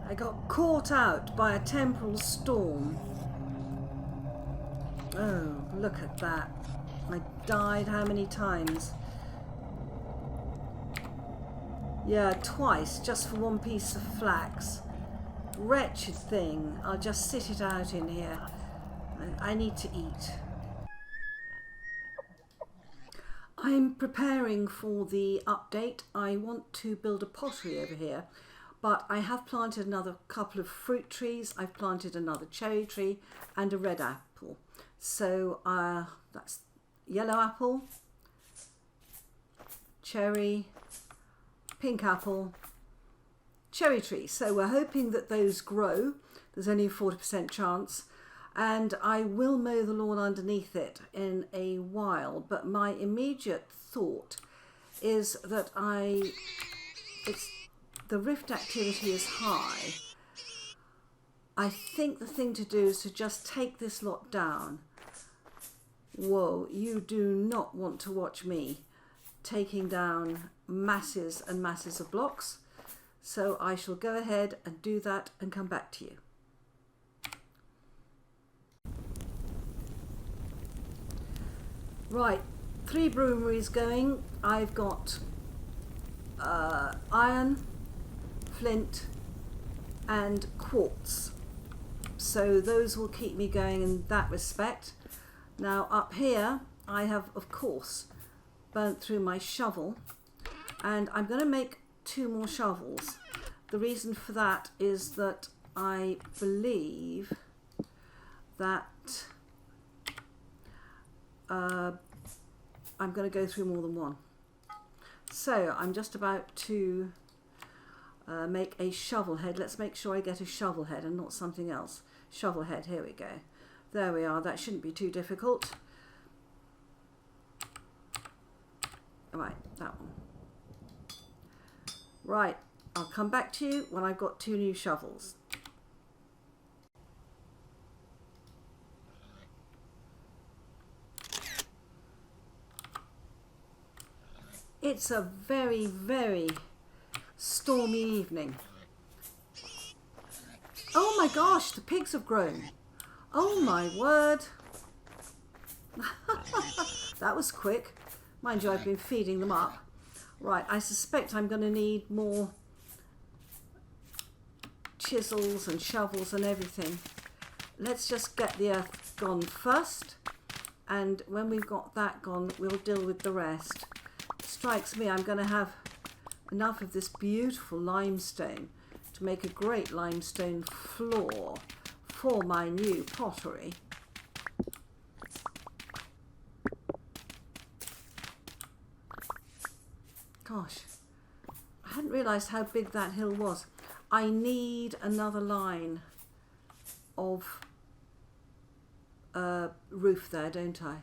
I got caught out by a temporal storm. Oh, look at that. I died how many times? Yeah, twice, just for one piece of flax. Wretched thing. I'll just sit it out in here. I need to eat. I'm preparing for the update. I want to build a pottery over here, but I have planted another couple of fruit trees. I've planted another cherry tree and a red apple. So that's yellow apple, cherry, pink apple, cherry tree. So we're hoping that those grow. There's only a 40% chance. And I will mow the lawn underneath it in a while. But my immediate thought is that the rift activity is high. I think the thing to do is to just take this lot down. Whoa, you do not want to watch me taking down masses and masses of blocks. So I shall go ahead and do that and come back to you. Right, 3 breweries going. I've got iron, flint and quartz. So those will keep me going in that respect. Now up here I have, of course, burnt through my shovel, and I'm going to make 2 more shovels. The reason for that is that I believe that I'm going to go through more than one. So I'm just about to make a shovel head. Let's make sure I get a shovel head and not something else. Shovel head, here we go. There we are, that shouldn't be too difficult. Right, that one. Right, I'll come back to you when I've got 2 new shovels. It's a very, very stormy evening. Oh my gosh, the pigs have grown. Oh my word. That was quick. Mind you, I've been feeding them up. Right, I suspect I'm going to need more chisels and shovels and everything. Let's just get the earth gone first, and when we've got that gone, we'll deal with the rest. Strikes me I'm going to have enough of this beautiful limestone to make a great limestone floor for my new pottery. Gosh, I hadn't realised how big that hill was. I need another line of roof there, don't I?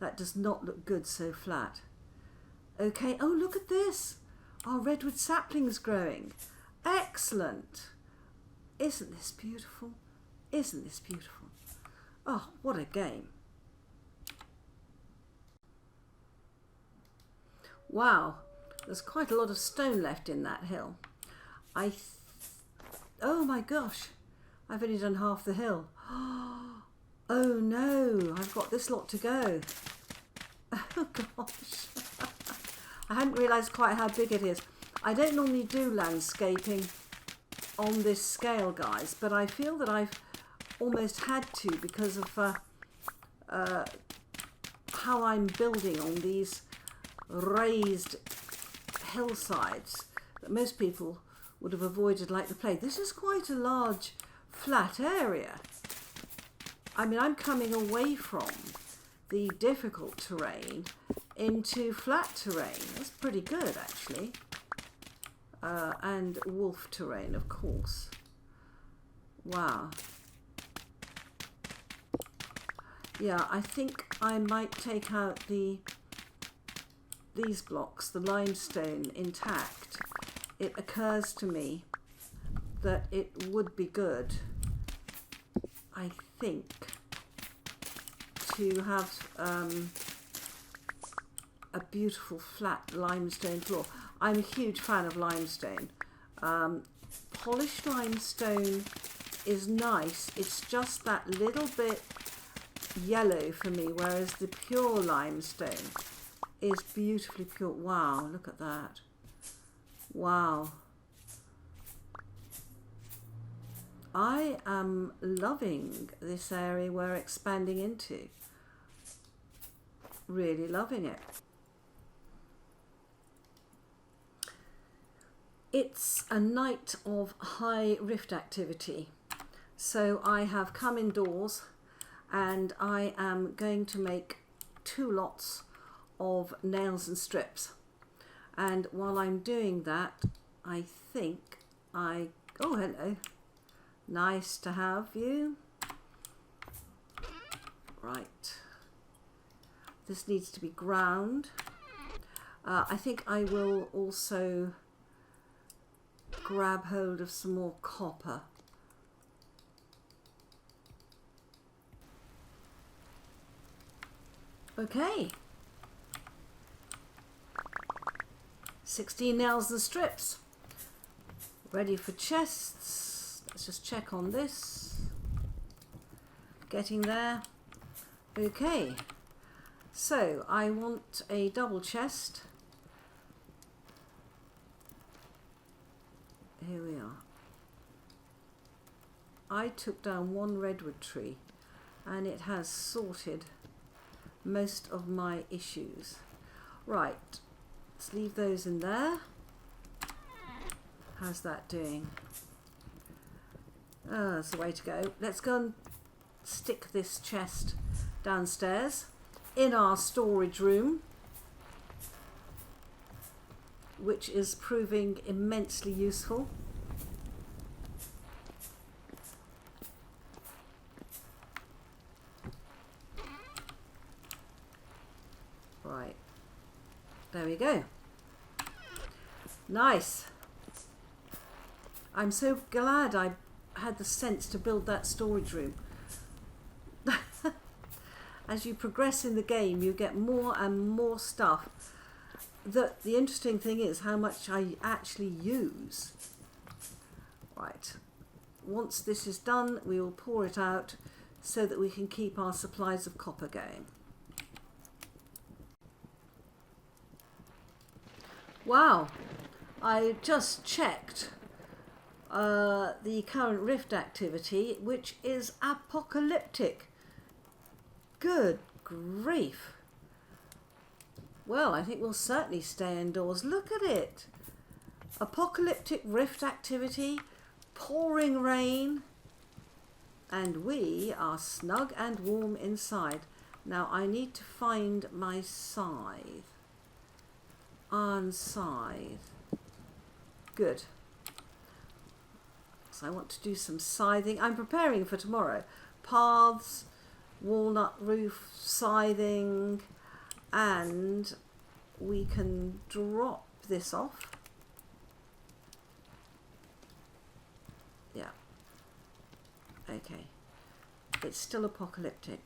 That does not look good so flat. Okay, oh look at this. Our redwood sapling's growing. Excellent. Isn't this beautiful? Isn't this beautiful? Oh, what a game. Wow, there's quite a lot of stone left in that hill. Oh my gosh, I've only done half the hill. Oh no, I've got this lot to go. Oh gosh. I hadn't realised quite how big it is. I don't normally do landscaping on this scale, guys, but I feel that I've almost had to because of how I'm building on these raised hillsides that most people would have avoided like the plague. This is quite a large flat area. I mean, I'm coming away from the difficult terrain into flat terrain. That's pretty good, actually. And wolf terrain, of course. Wow. Yeah, I think I might take out these blocks, the limestone, intact. It occurs to me that it would be good, I think, to have a beautiful flat limestone floor. I'm a huge fan of limestone. Polished limestone is nice. It's just that little bit yellow for me, whereas the pure limestone is beautifully pure. Wow, look at that. Wow. I am loving this area we're expanding into. Really loving it. It's a night of high rift activity. So I have come indoors and I am going to make 2 lots of nails and strips. And while I'm doing that, I think oh, hello. Nice to have you. Right. This needs to be ground. I think I will also grab hold of some more copper. Okay. 16 nails and strips. Ready for chests. Let's just check on this. Getting there. Okay. So I want a double chest. Here we are. I took down 1 redwood tree and it has sorted most of my issues. Right, let's leave those in there. How's that doing? Oh, that's the way to go. Let's go and stick this chest downstairs in our storage room, which is proving immensely useful. Right, there we go. Nice. I'm so glad I had the sense to build that storage room. As you progress in the game, you get more and more stuff. The interesting thing is how much I actually use. Right, once this is done, we will pour it out so that we can keep our supplies of copper going. Wow, I just checked the current rift activity, which is apocalyptic. Good grief. Well, I think we'll certainly stay indoors. Look at it. Apocalyptic rift activity, pouring rain, and we are snug and warm inside. Now I need to find my scythe. Iron scythe. Good. So I want to do some scything. I'm preparing for tomorrow. Paths, walnut roof, scything, and we can drop this off. Yeah. Okay. It's still apocalyptic.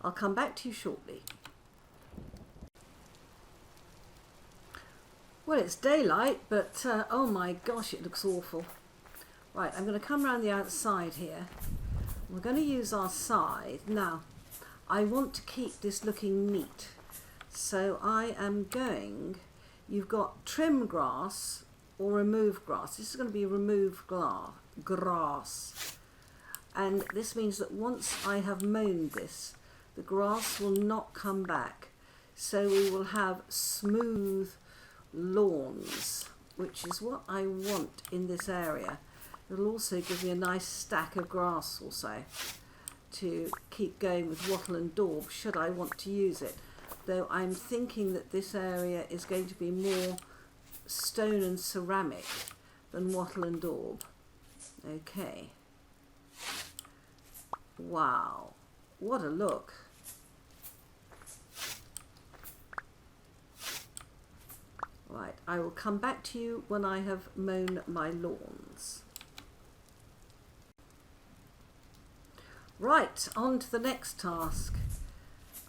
I'll come back to you shortly. Well, it's daylight, but oh my gosh, it looks awful. Right, I'm going to come around the outside here. We're going to use our scythe. Now, I want to keep this looking neat. So I am going, you've got trim grass or remove grass. This is going to be remove grass. And this means that once I have mown this, the grass will not come back. So we will have smooth lawns, which is what I want in this area. It'll also give me a nice stack of grass also to keep going with wattle and daub should I want to use it. Though I'm thinking that this area is going to be more stone and ceramic than wattle and daub. Okay. Wow, what a look. Right, I will come back to you when I have mown my lawns. Right, on to the next task.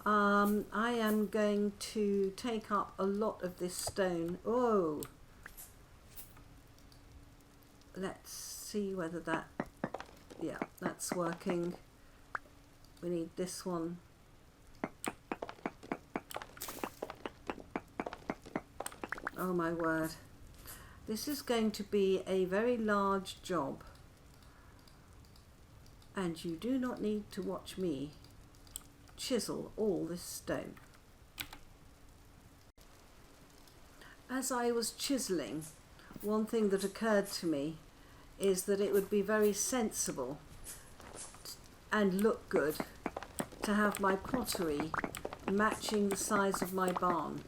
I am going to take up a lot of this stone. Oh, let's see whether that, yeah, that's working. We need this one. Oh my word. This is going to be a very large job. And you do not need to watch me chisel all this stone. As I was chiseling, one thing that occurred to me is that it would be very sensible and look good to have my pottery matching the size of my barn.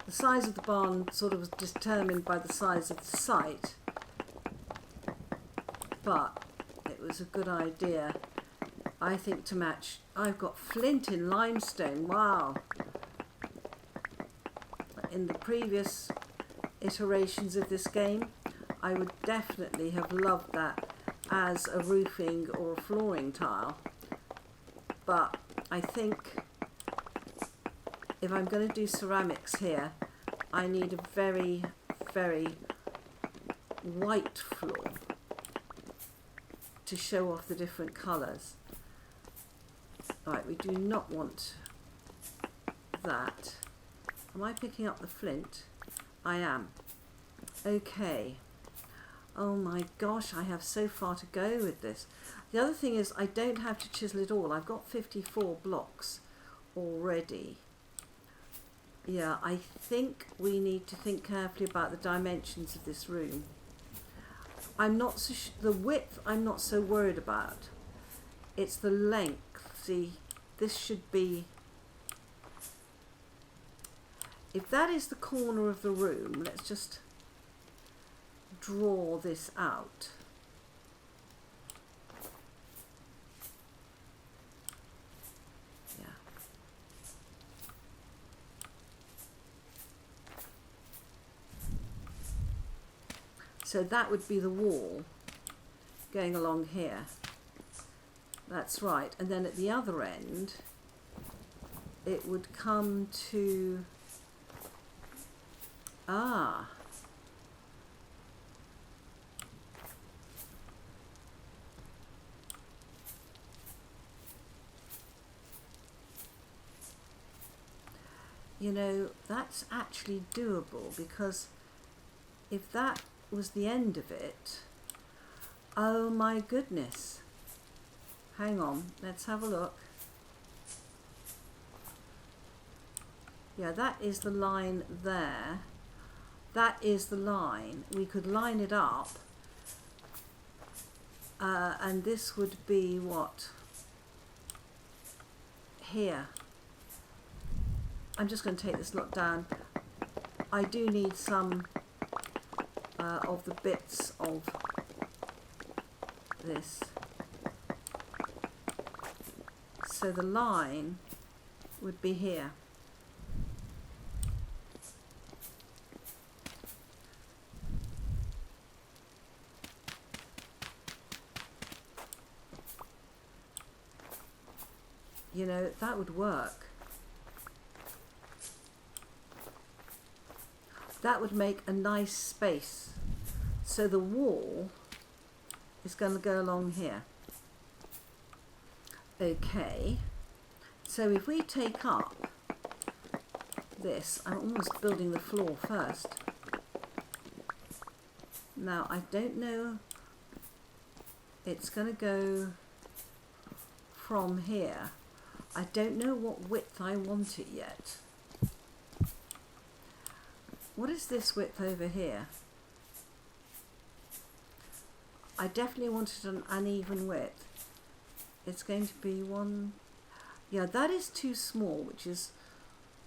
The size of the barn sort of was determined by the size of the site, but it was a good idea, I think, to match. I've got flint in limestone, wow. In the previous iterations of this game, I would definitely have loved that as a roofing or a flooring tile, but I think if I'm going to do ceramics here, I need a very, very white floor to show off the different colours. Right, we do not want that. Am I picking up the flint? I am. Okay. Oh my gosh, I have so far to go with this. The other thing is I don't have to chisel it all. I've got 54 blocks already. Yeah, I think we need to think carefully about the dimensions of this room. I'm not so the width I'm not so worried about. It's the length. See, this should be, if that is the corner of the room, let's just draw this out. Yeah. So that would be the wall going along here. That's right. And then at the other end, it would come to, you know, that's actually doable, because if that was the end of it, oh my goodness. Hang on, let's have a look. Yeah, that is the line there. That is the line. We could line it up, and this would be what? Here. I'm just going to take this lot down. I do need some of the bits of this. So the line would be here. You know, that would work. That would make a nice space. So the wall is going to go along here. Okay, so if we take up this, I'm almost building the floor first. Now I don't know, it's going to go from here. I don't know what width I want it yet. What is this width over here? I definitely wanted an uneven width. It's going to be one, yeah, that is too small, which is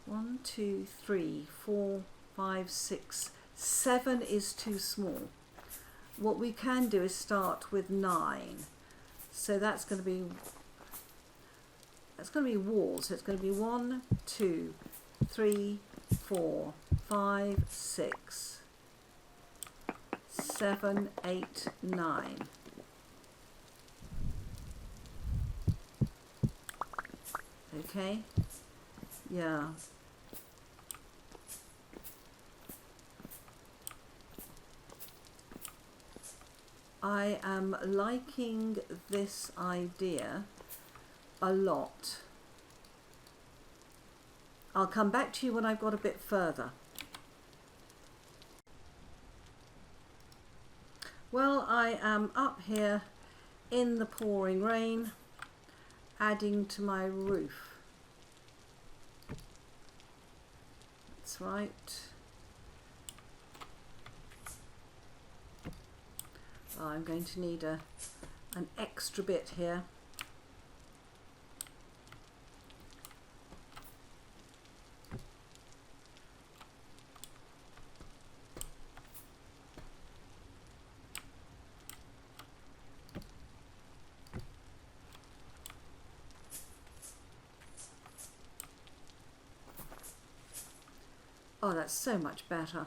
1, 2, 3, 4, 5, 6, 7 is too small. What we can do is start with 9. So that's going to be walls. So it's going to be 1, 2, 3, 4, 5, 6, 7, 8, 9. Okay, yeah. I am liking this idea a lot. I'll come back to you when I've got a bit further. Well, I am up here in the pouring rain, adding to my roof. That's right. Oh, I'm going to need an extra bit here. Oh, that's so much better.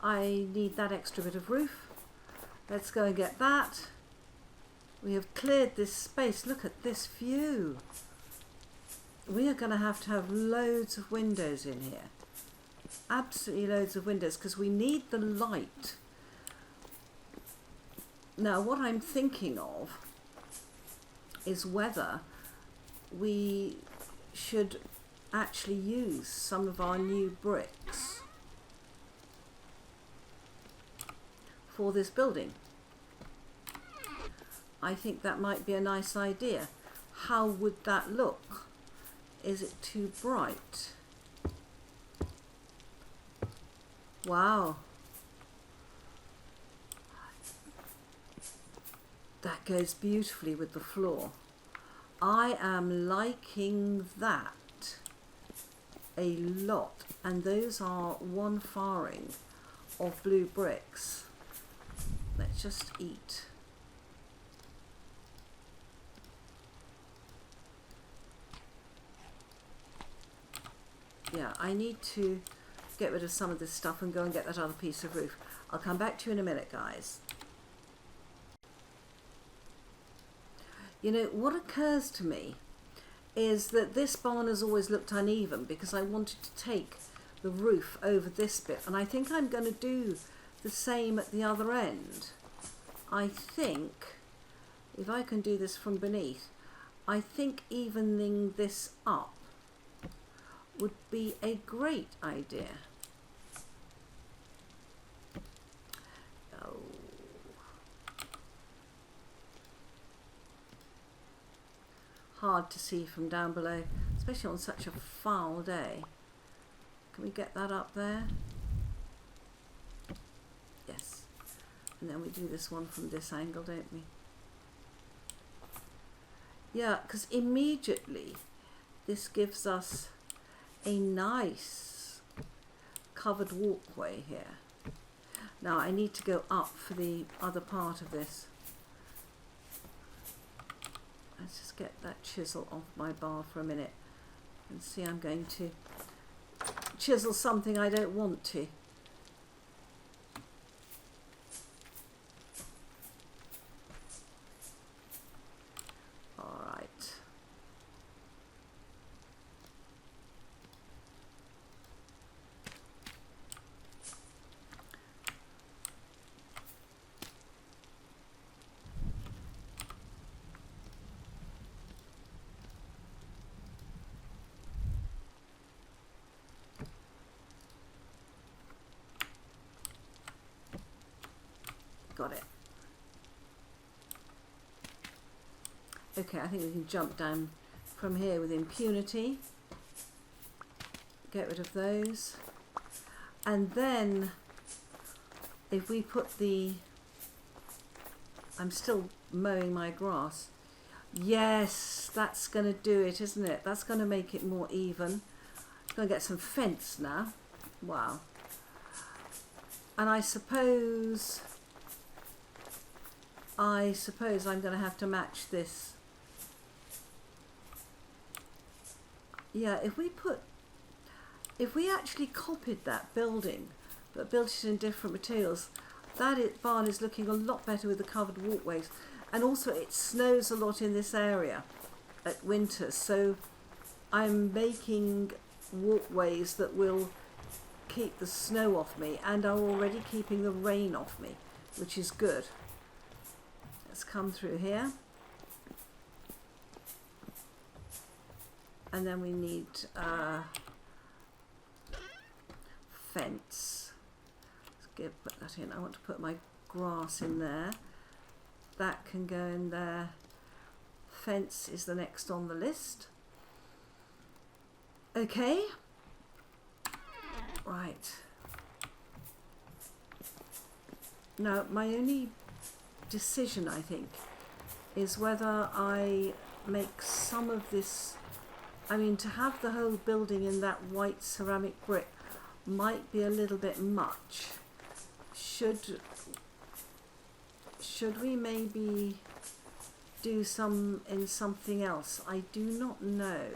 I need that extra bit of roof. Let's go and get that. We have cleared this space. Look at this view. We are going to have loads of windows in here. Absolutely loads of windows, because we need the light. Now, what I'm thinking of is whether we should actually use some of our new bricks for this building. I think that might be a nice idea. How would that look? Is it too bright? Wow. That goes beautifully with the floor. I am liking that a lot. And those are one faring of blue bricks. Let's just eat. Yeah, I need to get rid of some of this stuff and go and get that other piece of roof. I'll come back to you in a minute, guys. You know, what occurs to me is that this barn has always looked uneven because I wanted to take the roof over this bit, and I think I'm going to do the same at the other end. I think, if I can do this from beneath, I think evening this up would be a great idea. Oh. Hard to see from down below, especially on such a foul day. Can we get that up there? Yes. And then we do this one from this angle, don't we? Yeah, because immediately this gives us a nice covered walkway here. Now I need to go up for the other part of this. Let's just get that chisel off my bar for a minute and see. I'm going to chisel something I don't want to. All right. Got it. Okay, I think we can jump down from here with impunity. Get rid of those. And then if we put the... I'm still mowing my grass. Yes, that's going to do it, isn't it? That's going to make it more even. I'm going to get some fence now. Wow. And I suppose I'm going to have to match this. Yeah, if we actually copied that building but built it in different materials, that barn is looking a lot better with the covered walkways. And also it snows a lot in this area at winter, so I'm making walkways that will keep the snow off me and are already keeping the rain off me, which is good. Let's come through here. And then we need fence. Let's put that in. I want to put my grass in there. That can go in there. Fence is the next on the list. Okay. Right. Now, my only decision, I think, is whether I make some of this. I mean, to have the whole building in that white ceramic brick might be a little bit much. Should we maybe do some in something else? I do not know.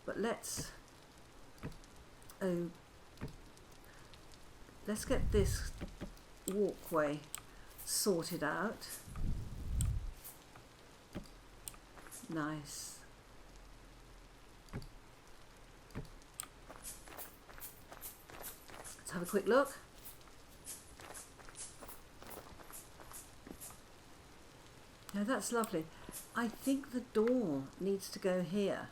But let's get this walkway sorted out. Nice. Let's have a quick look. Now that's lovely. I think the door needs to go here.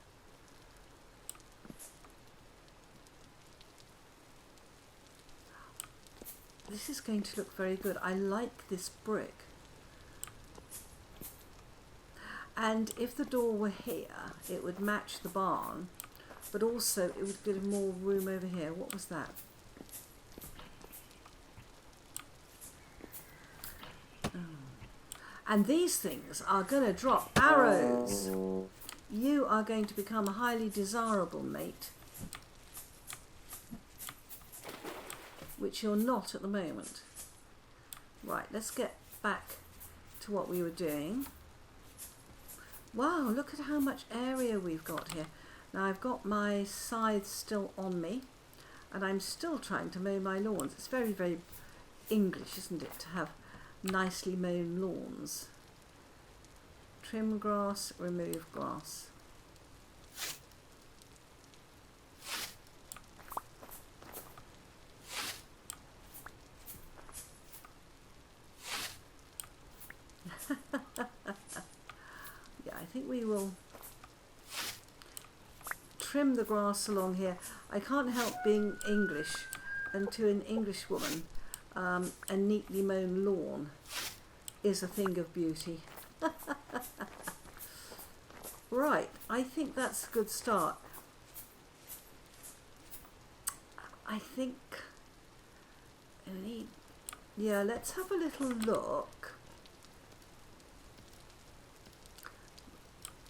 This is going to look very good. I like this brick. And if the door were here, it would match the barn, but also it would give more room over here. What was that? And these things are going to drop arrows. You are going to become a highly desirable mate, which you're not at the moment. Right, let's get back to what we were doing. Wow, look at how much area we've got here. Now I've got my scythe still on me, and I'm still trying to mow my lawns. It's very, very English, isn't it, to have nicely mown lawns. Trim grass, remove grass. Yeah, I think we will trim the grass along here. I can't help being English, and to an English woman, a neatly mown lawn is a thing of beauty. Right, I think that's a good start. I think yeah, let's have a little look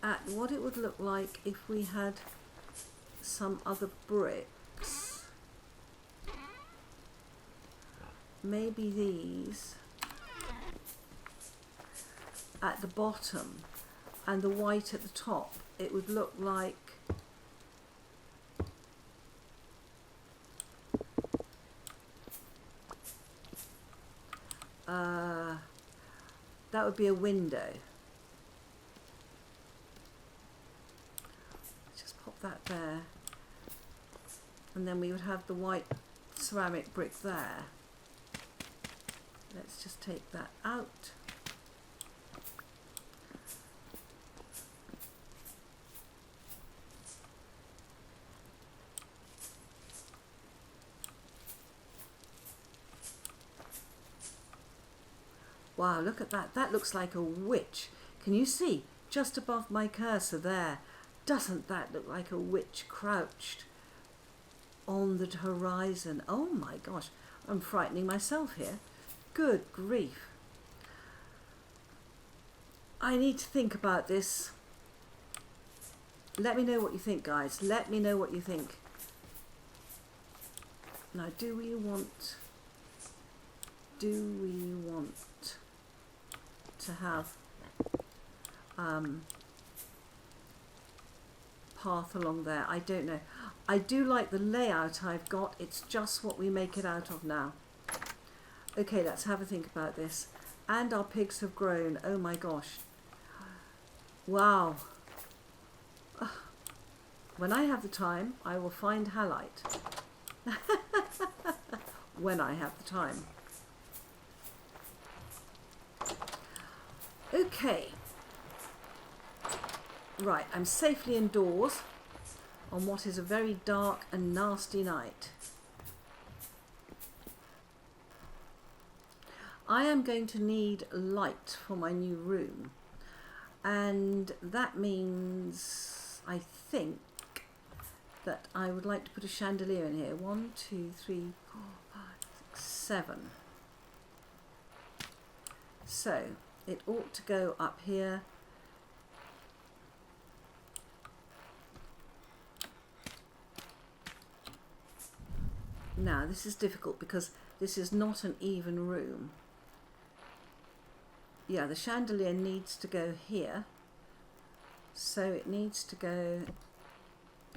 at what it would look like if we had some other bricks. Maybe these at the bottom and the white at the top. It would look like that would be a window. Just pop that there, and then we would have the white ceramic brick there. Let's just take that out. Wow, look at that. That looks like a witch. Can you see just above my cursor there? Doesn't that look like a witch crouched on the horizon? Oh my gosh, I'm frightening myself here. Good grief. I need to think about this. Let me know what you think, guys. Let me know what you think. Now, do we want to have path along there? I don't know. I do like the layout I've got. It's just what we make it out of now. Okay, let's have a think about this. And our pigs have grown. Oh my gosh. Wow. When I have the time, I will find halite. When I have the time. Okay. Right, I'm safely indoors on what is a very dark and nasty night. I am going to need light for my new room, and that means, I think, that I would like to put a chandelier in here. 1, 2, 3, 4, 5, 6, 7. So it ought to go up here. Now this is difficult because this is not an even room. Yeah, the chandelier needs to go here, so it needs to go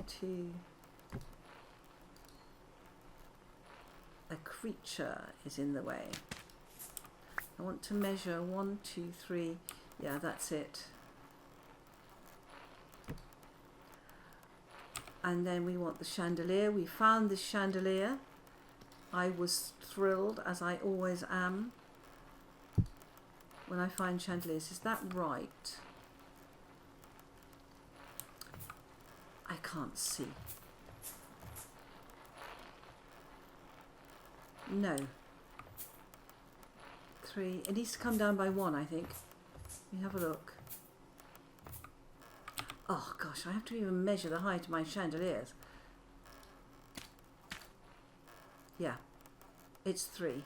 to a creature is in the way. I want to measure 1, 2, 3. Yeah, that's it. And then we want the chandelier. We found this chandelier. I was thrilled, as I always am when I find chandeliers. Is that right? I can't see. No. 3. It needs to come down by 1, I think. Let me have a look. Oh gosh, I have to even measure the height of my chandeliers. Yeah, it's 3.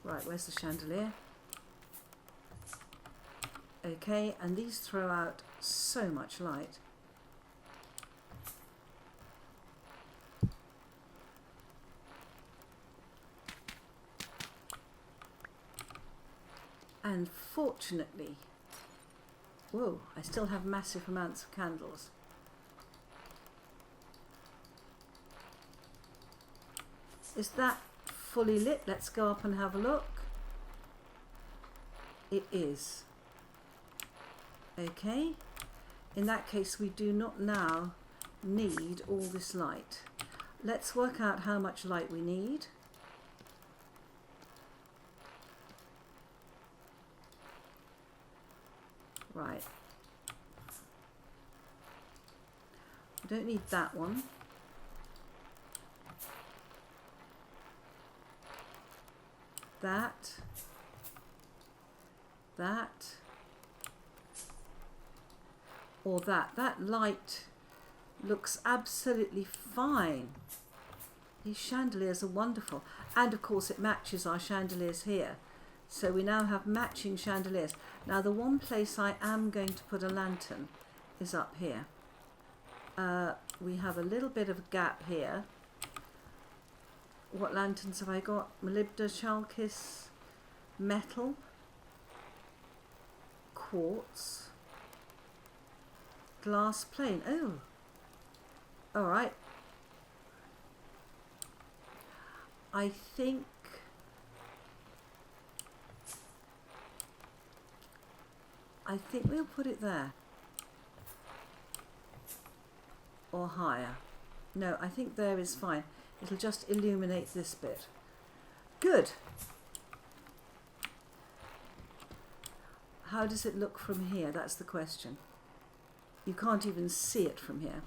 Right, where's the chandelier? Okay, and these throw out so much light. And fortunately, whoa, I still have massive amounts of candles. Is that fully lit? Let's go up and have a look. It is. Okay, in that case we do not now need all this light. Let's work out how much light we need. Right. I don't need that one. That. Or that. That light looks absolutely fine. These chandeliers are wonderful. And of course it matches our chandeliers here. So we now have matching chandeliers. Now the one place I am going to put a lantern is up here. We have a little bit of a gap here. What lanterns have I got? Molybda, chalkis, metal, quartz, glass plain. Oh, all right. I think we'll put it there. Or higher. No, I think there is fine. It'll just illuminate this bit. Good. How does it look from here? That's the question. You can't even see it from here.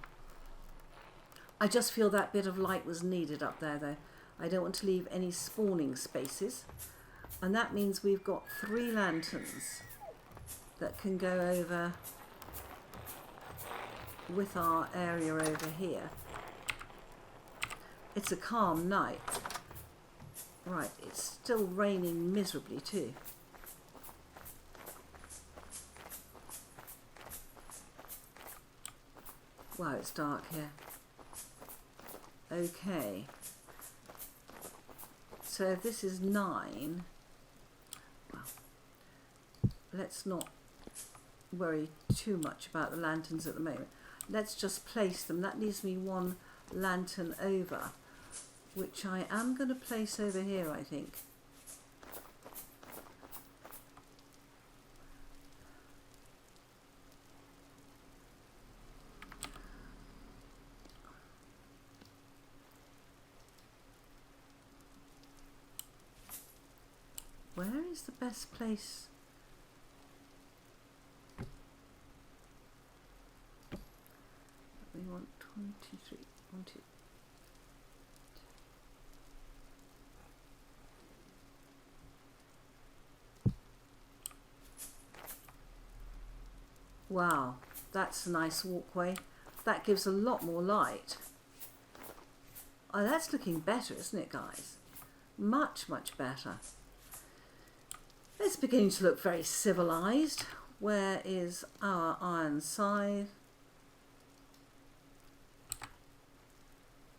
I just feel that bit of light was needed up there though. I don't want to leave any spawning spaces. And that means we've got 3 lanterns that can go over with our area over here. It's a calm night. Right, it's still raining miserably too. Wow, it's dark here. Okay. So if this is 9, well, let's not worry too much about the lanterns at the moment. Let's just place them. That leaves me 1 lantern over. which I am going to place over here, I think. Where is the best place? We want 23, 1, 2. Wow, that's a nice walkway. That gives a lot more light. Oh, that's looking better, isn't it, guys? Much, much better. It's beginning to look very civilized. Where is our iron side?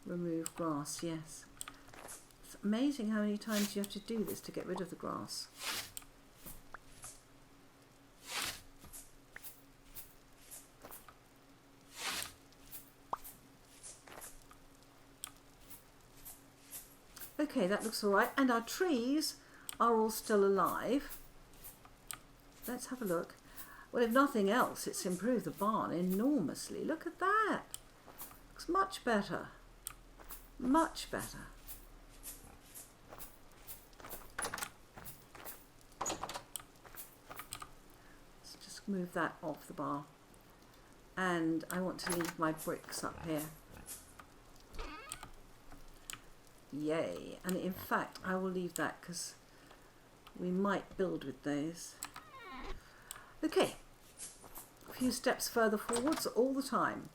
Remove grass, yes. It's amazing how many times you have to do this to get rid of the grass. Okay, that looks all right. And our trees are all still alive. Let's have a look. Well, if nothing else, it's improved the barn enormously. Look at that. Looks much better. Much better. Let's just move that off the bar. And I want to leave my bricks up here. Yay. And in fact, I will leave that because we might build with those. Okay. A few steps further forwards all the time.